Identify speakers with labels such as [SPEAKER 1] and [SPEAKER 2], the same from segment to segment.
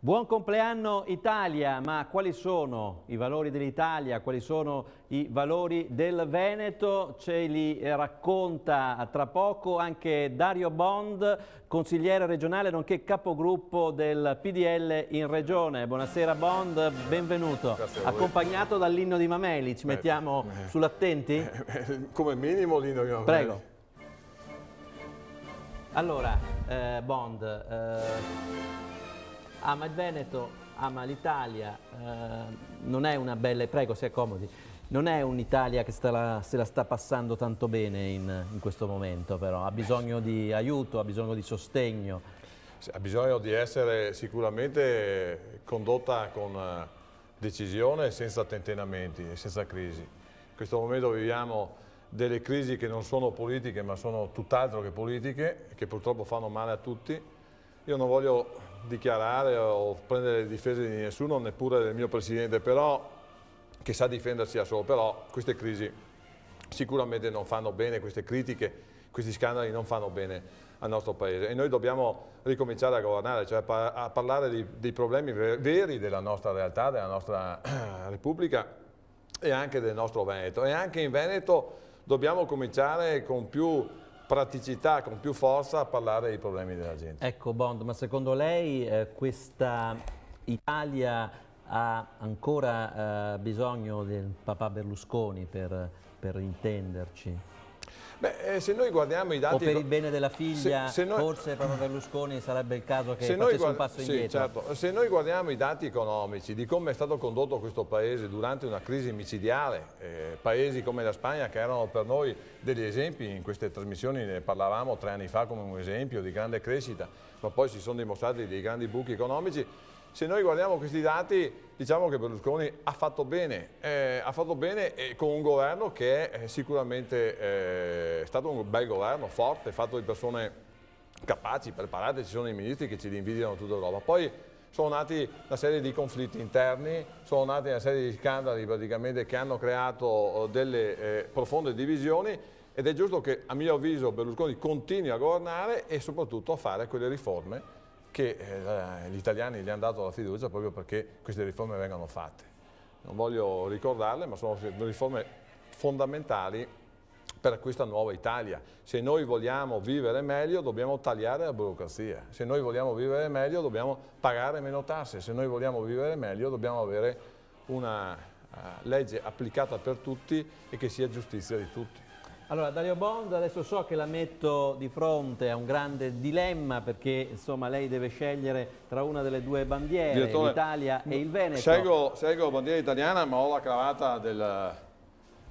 [SPEAKER 1] Buon compleanno Italia, ma quali sono i valori dell'Italia, quali sono i valori del Veneto? Ce li racconta tra poco anche Dario Bond, consigliere regionale nonché capogruppo del PDL in regione. Buonasera Bond, benvenuto. Accompagnato dall'inno di Mameli, ci mettiamo sull'attenti?
[SPEAKER 2] Come minimo l'inno di Mameli.
[SPEAKER 1] Prego. Allora, Bond, ama il Veneto, ama l'Italia, non è una bella, prego si accomodi, non è un'Italia che se la sta passando tanto bene in questo momento, però ha bisogno di aiuto, ha bisogno di sostegno.
[SPEAKER 2] Ha bisogno di essere sicuramente condotta con decisione, senza tentennamenti e senza crisi. In questo momento viviamo delle crisi che non sono politiche ma sono tutt'altro che politiche e che purtroppo fanno male a tutti. Io non voglio dichiarare o prendere le difese di nessuno, neppure del mio Presidente, però, che sa difendersi da solo, però queste crisi sicuramente non fanno bene, queste critiche, questi scandali non fanno bene al nostro Paese e noi dobbiamo ricominciare a governare, cioè a parlare dei problemi veri della nostra realtà, della nostra Repubblica e anche del nostro Veneto. E anche in Veneto dobbiamo cominciare con più praticità, con più forza a parlare dei problemi della gente.
[SPEAKER 1] Ecco Bond, ma secondo lei questa Italia ha ancora bisogno del papà Berlusconi per intenderci?
[SPEAKER 2] Beh, se noi guardiamo i dati...
[SPEAKER 1] O per il bene della figlia,
[SPEAKER 2] se noi,
[SPEAKER 1] forse papà Berlusconi sarebbe il caso che facesse un passo indietro?
[SPEAKER 2] Sì, certo. Se noi guardiamo i dati economici di come è stato condotto questo Paese durante una crisi micidiale, paesi come la Spagna che erano per noi degli esempi, in queste trasmissioni ne parlavamo 3 anni fa come un esempio di grande crescita, ma poi si sono dimostrati dei grandi buchi economici. Se noi guardiamo questi dati, diciamo che Berlusconi ha fatto bene con un governo che è sicuramente stato un bel governo, forte, fatto di persone capaci, preparate, ci sono i ministri che ci invidiano tutta Europa. Poi sono nati una serie di conflitti interni, sono nati una serie di scandali praticamente che hanno creato delle profonde divisioni ed è giusto che a mio avviso Berlusconi continui a governare e soprattutto a fare quelle riforme che gli italiani gli hanno dato la fiducia proprio perché queste riforme vengano fatte. Non voglio ricordarle, ma sono riforme fondamentali per questa nuova Italia. Se noi vogliamo vivere meglio dobbiamo tagliare la burocrazia, se noi vogliamo vivere meglio dobbiamo pagare meno tasse, se noi vogliamo vivere meglio dobbiamo avere una legge applicata per tutti e che sia giustizia di tutti.
[SPEAKER 1] Allora Dario Bond, adesso so che la metto di fronte a un grande dilemma perché insomma lei deve scegliere tra una delle due bandiere, l'Italia e il Veneto.
[SPEAKER 2] Scelgo la bandiera italiana ma ho la cravatta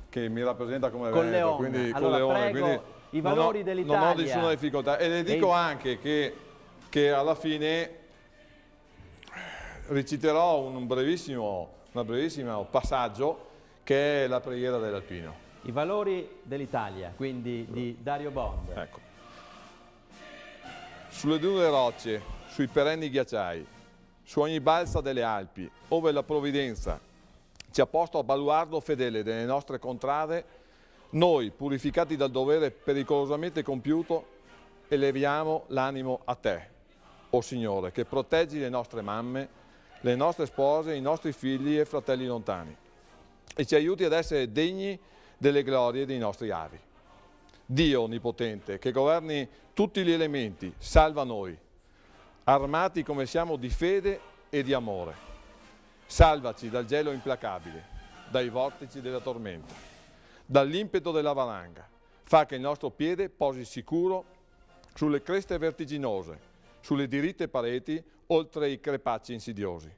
[SPEAKER 2] che mi rappresenta come
[SPEAKER 1] con
[SPEAKER 2] Veneto,
[SPEAKER 1] Leon.
[SPEAKER 2] quindi
[SPEAKER 1] allora,
[SPEAKER 2] con Leone,
[SPEAKER 1] prego,
[SPEAKER 2] quindi
[SPEAKER 1] i valori dell'Italia.
[SPEAKER 2] Non ho nessuna difficoltà e le dico anche che alla fine reciterò un brevissimo passaggio che è la preghiera dell'Alpino.
[SPEAKER 1] I valori dell'Italia, quindi di Dario Bond.
[SPEAKER 2] Ecco. Sulle dure rocce, sui perenni ghiacciai, su ogni balsa delle Alpi, ove la provvidenza ci ha posto a baluardo fedele delle nostre contrade, noi, purificati dal dovere pericolosamente compiuto, eleviamo l'animo a te, o Signore, che proteggi le nostre mamme, le nostre spose, i nostri figli e fratelli lontani, e ci aiuti ad essere degni delle glorie dei nostri avi. Dio Onnipotente, che governi tutti gli elementi, salva noi, armati come siamo di fede e di amore. Salvaci dal gelo implacabile, dai vortici della tormenta, dall'impeto della valanga. Fa che il nostro piede posi sicuro sulle creste vertiginose, sulle diritte pareti, oltre i crepacci insidiosi.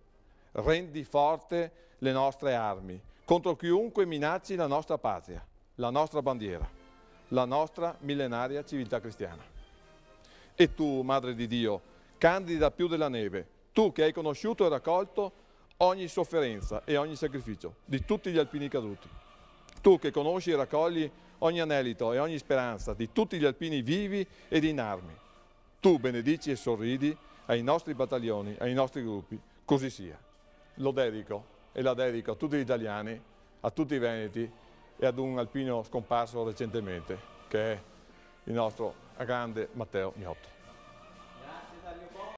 [SPEAKER 2] Rendi forte le nostre armi, contro chiunque minacci la nostra patria, la nostra bandiera, la nostra millenaria civiltà cristiana. E tu, Madre di Dio, candida più della neve, tu che hai conosciuto e raccolto ogni sofferenza e ogni sacrificio di tutti gli alpini caduti, tu che conosci e raccogli ogni anelito e ogni speranza di tutti gli alpini vivi ed in armi, tu benedici e sorridi ai nostri battaglioni, ai nostri gruppi, così sia. Lo dedico e la dedico a tutti gli italiani, a tutti i veneti e ad un alpino scomparso recentemente, che è il nostro grande Matteo Miotto.